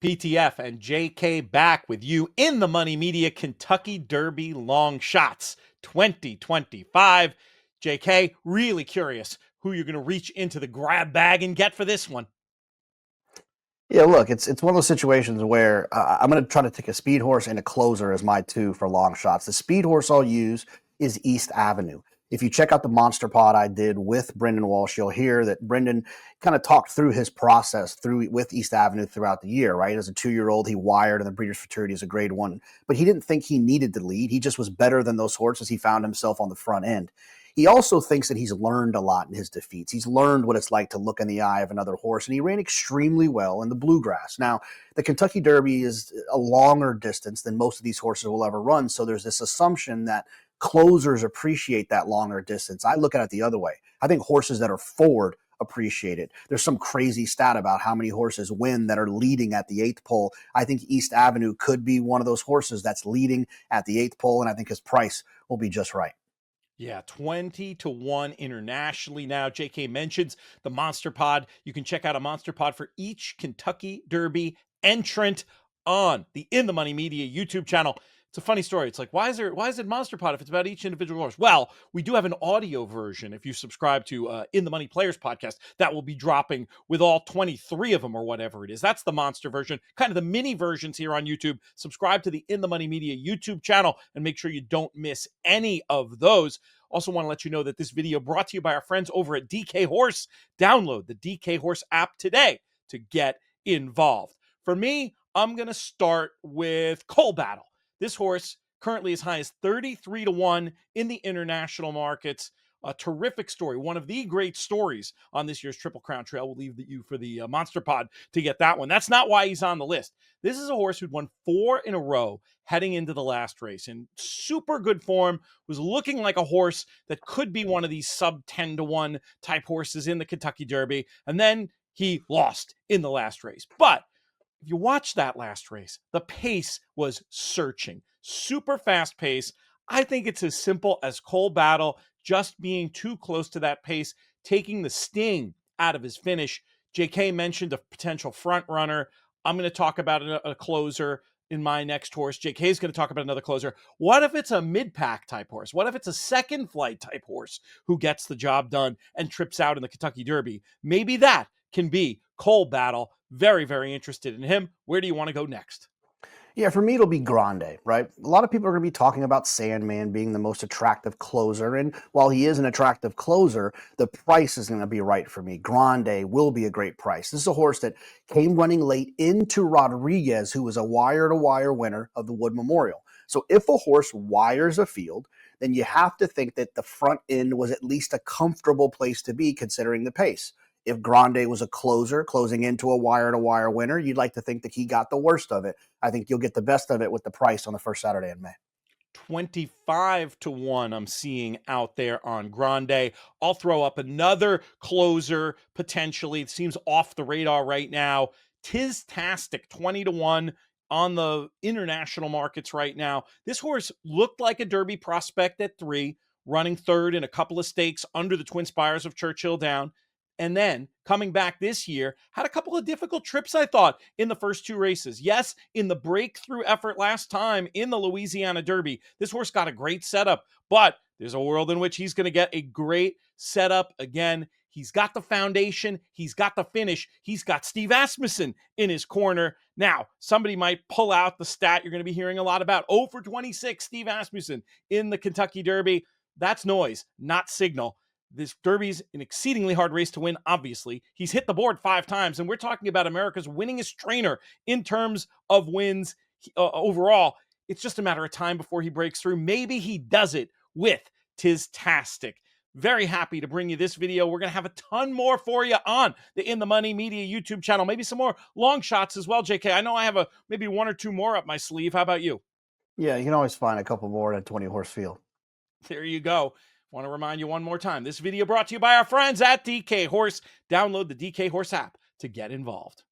PTF and JK back with you in the Money Media Kentucky Derby Long Shots 2025. JK, really curious who you're going to reach into the grab bag and get for this one. Yeah, look, it's one of those situations where I'm going to try to take a speed horse and a closer as my two for long shots. The speed horse I'll use is East Avenue. If you check out the Monster Pod I did with Brendan Walsh, you'll hear that Brendan kind of talked through his process with East Avenue throughout the year, right? As a 2-year-old, he wired in the Breeders' Fraternity as a grade 1, but he didn't think he needed to lead. He just was better than those horses. He found himself on the front end. He also thinks that he's learned a lot in his defeats. He's learned what it's like to look in the eye of another horse, and he ran extremely well in the Bluegrass. Now, the Kentucky Derby is a longer distance than most of these horses will ever run, so there's this assumption that closers appreciate that longer distance. I look at it the other way. I think horses that are forward appreciate it. There's some crazy stat about how many horses win that are leading at the 8th pole. I think East Avenue could be one of those horses that's leading at the 8th pole, and I think his price will be just right. Yeah, 20-1 internationally now. JK mentions the Monster Pod. You can check out a Monster Pod for each Kentucky Derby entrant on the In the Money Media YouTube channel. It's a funny story. It's like, why is it Monster Pod if it's about each individual horse? Well, we do have an audio version if you subscribe to In the Money Players podcast that will be dropping with all 23 of them or whatever it is. That's the monster version, kind of the mini versions here on YouTube. Subscribe to the In the Money Media YouTube channel and make sure you don't miss any of those. Also want to let you know that this video brought to you by our friends over at DK Horse. Download the DK Horse app today to get involved. For me, I'm going to start with Coal Battle. This horse currently as high as 33-1 in the international markets. A terrific story. One of the great stories on this year's Triple Crown Trail. We'll leave you for the Monster Pod to get that one. That's not why he's on the list. This is a horse who'd won 4 in a row heading into the last race in super good form, was looking like a horse that could be one of these sub 10-1 type horses in the Kentucky Derby. And then he lost in the last race. But if you watch that last race, the pace was searching, super fast pace. I think it's as simple as Coal Battle just being too close to that pace, taking the sting out of his finish. JK mentioned a potential front runner. I'm going to talk about a closer in my next horse. JK is going to talk about another closer. What if it's a mid-pack type horse? What if it's a second flight type horse who gets the job done and trips out in the Kentucky Derby? Maybe that can be Coal Battle. Very, very interested in him. Where do you want to go next? Yeah, for me, it'll be Grande, right? A lot of people are going to be talking about Sandman being the most attractive closer. And while he is an attractive closer, the price is going to be right for me. Grande will be a great price. This is a horse that came running late into Rodriguez, who was a wire-to-wire winner of the Wood Memorial. So if a horse wires a field, then you have to think that the front end was at least a comfortable place to be considering the pace. If Grande was a closer closing into a wire-to-wire winner, you'd like to think that he got the worst of it. I think you'll get the best of it with the price on the first Saturday in May. 25-1 I'm seeing out there on Grande. I'll throw up another closer potentially. It seems off the radar right now. Tistastic, 20-1 on the international markets right now. This horse looked like a Derby prospect at 3, running third in a couple of stakes under the Twin Spires of Churchill Down. And then coming back this year, had a couple of difficult trips, I thought, in the first 2 races. Yes, in the breakthrough effort last time in the Louisiana Derby, this horse got a great setup, but there's a world in which he's going to get a great setup again. He's got the foundation. He's got the finish. He's got Steve Asmussen in his corner. Now, somebody might pull out the stat you're going to be hearing a lot about. 0 for 26, Steve Asmussen in the Kentucky Derby. That's noise, not signal. This Derby's an exceedingly hard race to win, obviously. He's hit the board 5 times, and we're talking about America's winningest trainer in terms of wins overall. It's just a matter of time before he breaks through. Maybe he does it with Tistastic. Very happy to bring you this video. We're going to have a ton more for you on the In the Money Media YouTube channel. Maybe some more long shots as well, JK. I know I have maybe 1 or 2 more up my sleeve. How about you? Yeah, you can always find a couple more in a 20-horse field. There you go. Want to remind you one more time, this video brought to you by our friends at DK Horse. Download the DK Horse app to get involved.